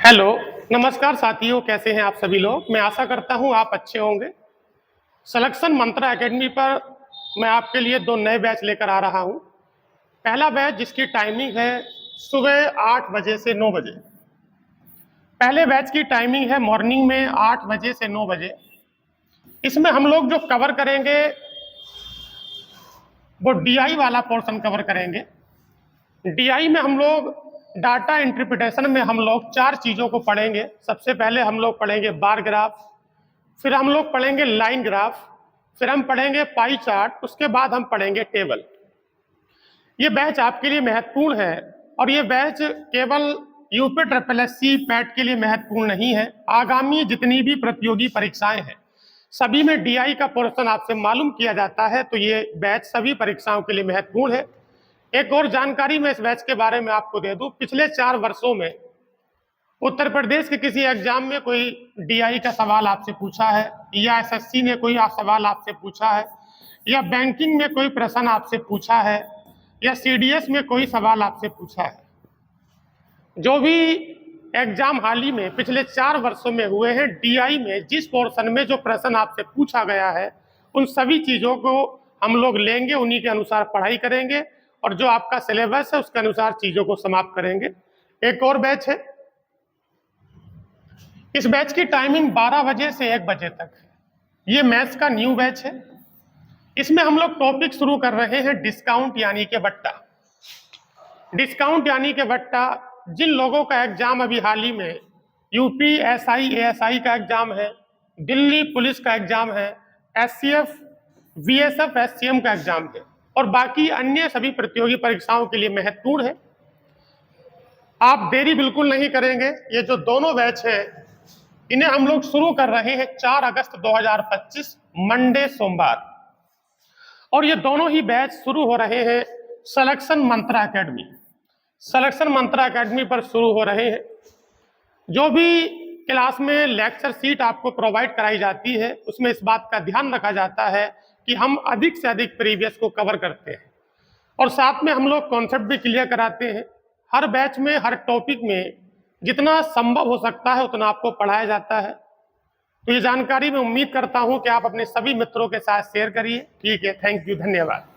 Hello, नमस्कार साथियों, कैसे हैं आप सभी लोग। मैं आशा करता हूं आप अच्छे होंगे। सिलेक्शन मंत्रा एकेडमी पर मैं आपके लिए दो नए बैच लेकर आ रहा हूं। पहला बैच जिसकी टाइमिंग है सुबह 8 बजे से 9 बजे। पहले बैच की टाइमिंग है मॉर्निंग में 8 बजे से 9 बजे। इसमें हम लोग जो कवर करेंगे वो डीआई वाला पोर्शन कवर करेंगे। डीआई में हम लोग डाटा इंटरप्रिटेशन में हम लोग 4 चीज़ों को पढ़ेंगे। सबसे पहले हम लोग पढ़ेंगे बार ग्राफ, फिर हम लोग पढ़ेंगे लाइन ग्राफ, फिर हम पढ़ेंगे पाई चार्ट, उसके बाद हम पढ़ेंगे टेबल। ये बैच आपके लिए महत्वपूर्ण है और ये बैच केवल यूपी ट्रिपल एससी पैट के लिए महत्वपूर्ण नहीं है। आगामी जितनी भी प्रतियोगी परीक्षाएं हैं सभी में डीआई का पोर्शन आपसे मालूम किया जाता है, तो ये बैच सभी परीक्षाओं के लिए महत्वपूर्ण है। एक और जानकारी मैं इस बैच के बारे में आपको दे दूं, पिछले 4 वर्षों में उत्तर प्रदेश के किसी एग्जाम में कोई डीआई का सवाल आपसे पूछा है, या एसएससी ने कोई सवाल आपसे पूछा है, या बैंकिंग में कोई प्रश्न आपसे पूछा है, या सीडीएस में कोई सवाल आपसे पूछा है। जो भी एग्जाम हाल ही में पिछले 4 वर्षों में हुए हैं, डीआई में जिस पोर्शन में जो प्रश्न आपसे पूछा गया है उन सभी चीजों को हम लोग लेंगे, उन्हीं के अनुसार पढ़ाई करेंगे और जो आपका सिलेबस है उसके अनुसार चीजों को समाप्त करेंगे। एक और बैच है, इस बैच की टाइमिंग 12 बजे से 1 बजे तक है। ये मैथ्स का न्यू बैच है। इसमें हम लोग टॉपिक शुरू कर रहे हैं डिस्काउंट यानी के बट्टा। डिस्काउंट यानी के बट्टा, जिन लोगों का एग्जाम अभी हाल ही में यूपी एसआई एएसआई का एग्जाम है, दिल्ली पुलिस का एग्जाम है, एससीएफ वीएसएफ एससीएम का एग्जाम है और बाकी अन्य सभी प्रतियोगी परीक्षाओं के लिए महत्वपूर्ण है। आप देरी बिल्कुल नहीं करेंगे। ये जो दोनों बैच है इन्हें हम लोग शुरू कर रहे हैं 4 अगस्त 2025 मंडे सोमवार, और ये दोनों ही बैच शुरू हो रहे हैं सिलेक्शन मंत्रा एकेडमी। सिलेक्शन मंत्रा एकेडमी पर शुरू हो रहे हैं। जो भी क्लास में लेक्चर सीट आपको प्रोवाइड कराई जाती है उसमें इस बात का ध्यान रखा जाता है कि हम अधिक से अधिक प्रीवियस को कवर करते हैं और साथ में हम लोग कॉन्सेप्ट भी क्लियर कराते हैं। हर बैच में हर टॉपिक में जितना संभव हो सकता है उतना आपको पढ़ाया जाता है। तो ये जानकारी मैं उम्मीद करता हूं कि आप अपने सभी मित्रों के साथ शेयर करिए। ठीक है, थैंक यू, धन्यवाद।